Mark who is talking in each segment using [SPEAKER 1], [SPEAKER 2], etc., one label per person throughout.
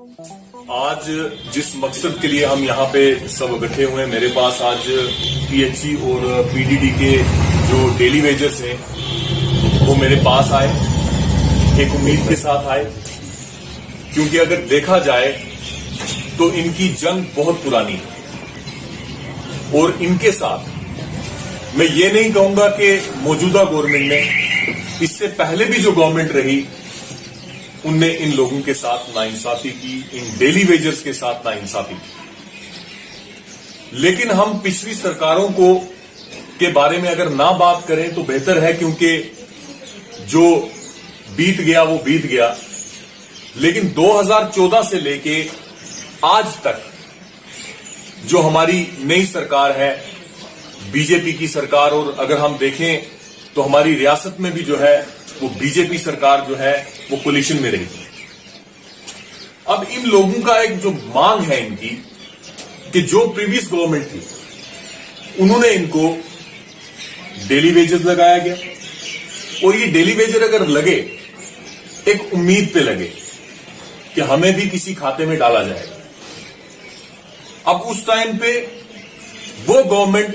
[SPEAKER 1] आज जिस मकसद के लिए हम यहाँ पे सब इकट्ठे हुए हैं, मेरे पास आज पीएचई और पीडीडी के जो डेली वेजर्स हैं वो मेरे पास आए, एक उम्मीद के साथ आए, क्योंकि अगर देखा जाए तो इनकी जंग बहुत पुरानी है और इनके साथ मैं ये नहीं कहूंगा कि मौजूदा गवर्नमेंट ने, इससे पहले भी जो गवर्नमेंट रही उनने इन लोगों के साथ नाइंसाफी की, इन डेली वेजर्स के साथ नाइंसाफी की। लेकिन हम पिछली सरकारों को के बारे में अगर ना बात करें तो बेहतर है, क्योंकि जो बीत गया वो बीत गया। लेकिन 2014 से लेके आज तक जो हमारी नई सरकार है, बीजेपी की सरकार, और अगर हम देखें तो हमारी रियासत में भी जो है वो बीजेपी सरकार जो है वो कोलिशन में रही। अब इन लोगों का एक जो मांग है इनकी कि जो प्रीवियस गवर्नमेंट थी उन्होंने इनको डेली वेजेस लगाया गया, और ये डेली वेजर अगर लगे एक उम्मीद पे लगे कि हमें भी किसी खाते में डाला जाएगा। अब उस टाइम पे वो गवर्नमेंट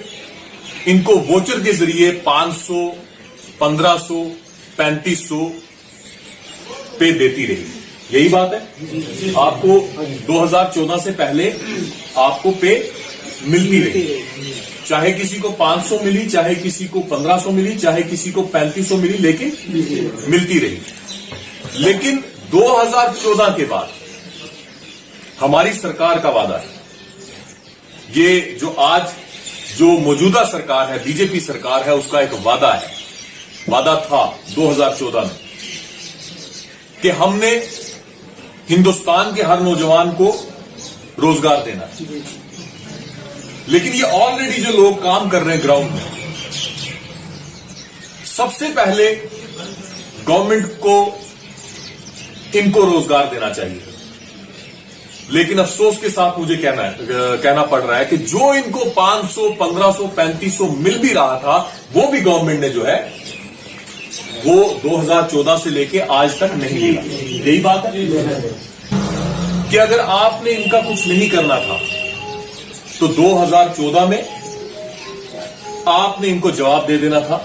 [SPEAKER 1] इनको वोचर के जरिए 500, 1500, 3500 पे देती रही। यही बात है, आपको 2014 से पहले आपको पे मिलती रही, चाहे किसी को 500 मिली, चाहे किसी को 1500 मिली, चाहे किसी को 3500 मिली, लेकिन मिलती रही। लेकिन 2014 के बाद हमारी सरकार का वादा है, ये जो आज जो मौजूदा सरकार है, बीजेपी सरकार है, उसका एक वादा है, वादा था 2014 में कि हमने हिंदुस्तान के हर नौजवान को रोजगार देना है। लेकिन ये ऑलरेडी जो लोग काम कर रहे हैं ग्राउंड में, सबसे पहले गवर्नमेंट को इनको रोजगार देना चाहिए। लेकिन अफसोस के साथ मुझे कहना पड़ रहा है कि जो इनको 500, 1500, 3500 मिल भी रहा था, वो भी गवर्नमेंट ने जो है वो 2014 से लेके आज तक नहीं मिला। यही बात है कि अगर आपने इनका कुछ नहीं करना था तो 2014 में आपने इनको जवाब दे देना था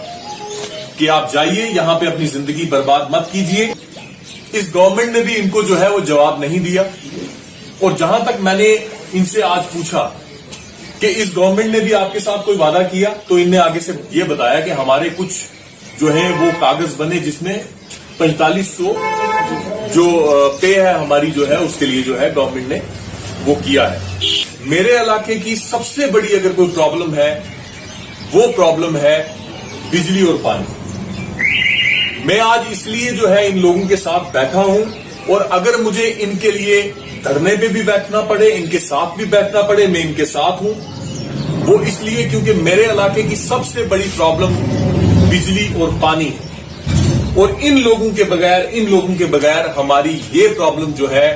[SPEAKER 1] कि आप जाइए, यहां पे अपनी जिंदगी बर्बाद मत कीजिए। इस गवर्नमेंट ने भी इनको जो है वो जवाब नहीं दिया, और जहां तक मैंने इनसे आज पूछा कि इस गवर्नमेंट ने भी आपके साथ कोई वादा किया, तो इनने आगे से ये बताया कि हमारे कुछ जो है वो कागज बने जिसमें 4500 जो पे है हमारी जो है उसके लिए जो है गवर्नमेंट ने वो किया है। मेरे इलाके की सबसे बड़ी अगर कोई प्रॉब्लम है, वो प्रॉब्लम है बिजली और पानी। मैं आज इसलिए जो है इन लोगों के साथ बैठा हूं, और अगर मुझे इनके लिए धरने पे भी बैठना पड़े, इनके साथ भी बैठना पड़े, मैं इनके साथ हूं। वो इसलिए क्योंकि मेरे इलाके की सबसे बड़ी प्रॉब्लम बिजली और पानी है, और इन लोगों के बगैर हमारी ये प्रॉब्लम जो है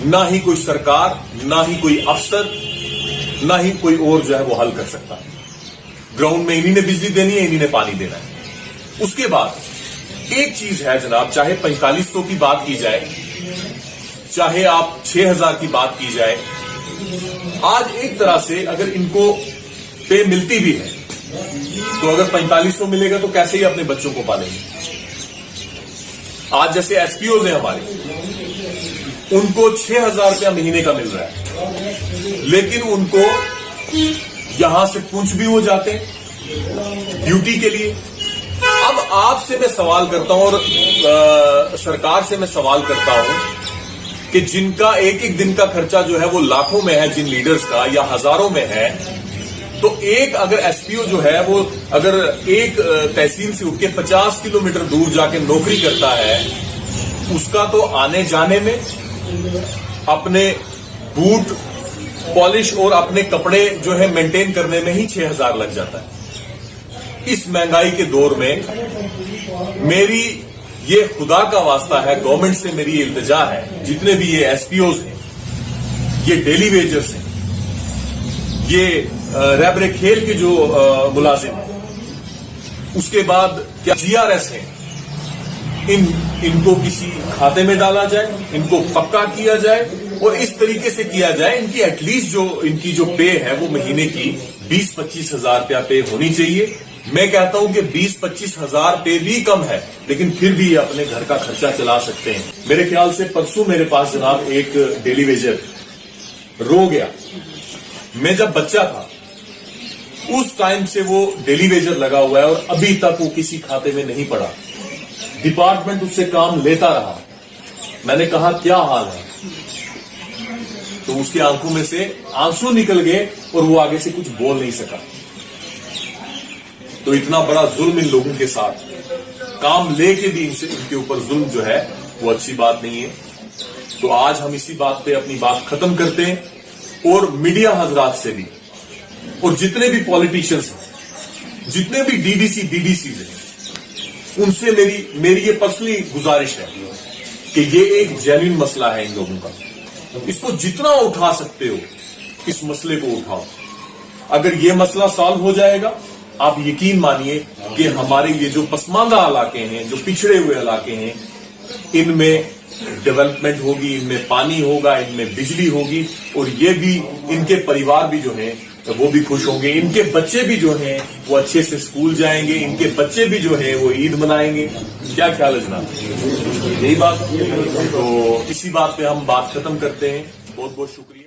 [SPEAKER 1] ना ही कोई सरकार, ना ही कोई अफसर, ना ही कोई और जो है वो हल कर सकता है। ग्राउंड में इन्हीं ने बिजली देनी है, इन्हीं ने पानी देना है। उसके बाद एक चीज है जनाब, चाहे 4500 की बात की जाए, चाहे आप 6000 की बात की जाए, आज एक तरह से अगर इनको पे मिलती भी है तो अगर 4500 मिलेगा तो कैसे ही अपने बच्चों को पालेंगे। आज जैसे एसपीओज हैं हमारे, उनको 6000 रुपया महीने का मिल रहा है, लेकिन उनको यहां से पूंछ भी हो जाते हैं ड्यूटी के लिए। अब आपसे मैं सवाल करता हूं, और सरकार से मैं सवाल करता हूं कि जिनका एक एक दिन का खर्चा जो है वो लाखों में है, जिन लीडर्स का, या हजारों में है, तो एक अगर एसपीओ जो है वो अगर एक तहसील से उठ के 50 किलोमीटर दूर जाके नौकरी करता है, उसका तो आने जाने में, अपने बूट पॉलिश और अपने कपड़े जो है मेंटेन करने में ही 6000 लग जाता है। इस महंगाई के दौर में मेरी ये खुदा का वास्ता है, गवर्नमेंट से मेरी ये इल्तिजा है, जितने भी ये एसपीओज हैं, ये डेली वेजर्स हैं, ये रैबरे खेल के जो मुलाजिम हैं, उसके बाद क्या जीआरएस हैं, इनको किसी खाते में डाला जाए, इनको पक्का किया जाए और इस तरीके से किया जाए इनकी एटलीस्ट जो इनकी जो पे है वो महीने की 20-25 हजार रुपया पे होनी चाहिए। मैं कहता हूं कि 20-25 हजार पे भी कम है, लेकिन फिर भी ये अपने घर का खर्चा चला सकते हैं। मेरे ख्याल से परसों मेरे पास जनाब एक डेली वेजर रो गया। मैं जब बच्चा था उस टाइम से वो डेली वेजर लगा हुआ है और अभी तक वो किसी खाते में नहीं पड़ा। डिपार्टमेंट उससे काम लेता रहा। मैंने कहा क्या हाल है, तो उसकी आंखों में से आंसू निकल गए और वो आगे से कुछ बोल नहीं सका। तो इतना बड़ा जुल्म इन लोगों के साथ, काम लेके भी इनके ऊपर जुल्म जो है वो अच्छी बात नहीं है। तो आज हम इसी बात पे अपनी बात खत्म करते हैं और मीडिया हजरात से भी और जितने भी पॉलिटिशियंस हैं, जितने भी डीडीसी हैं, उनसे मेरी ये पर्सनली गुजारिश है कि ये एक जेन्युइन मसला है इन लोगों का। इसको जितना उठा सकते हो इस मसले को उठाओ। अगर ये मसला सॉल्व हो जाएगा, आप यकीन मानिए कि हमारे ये जो पसमानदा इलाके हैं, जो पिछड़े हुए इलाके हैं, इनमें डेवलपमेंट होगी, इनमें पानी होगा, इनमें बिजली होगी और ये भी इनके परिवार भी जो है तो वो भी खुश होंगे। इनके बच्चे भी जो हैं वो अच्छे से स्कूल जाएंगे, इनके बच्चे भी जो है वो ईद मनाएंगे। क्या ख्याल है जनाब? यही बात। तो इसी बात पे हम बात खत्म करते हैं। बहुत बहुत शुक्रिया।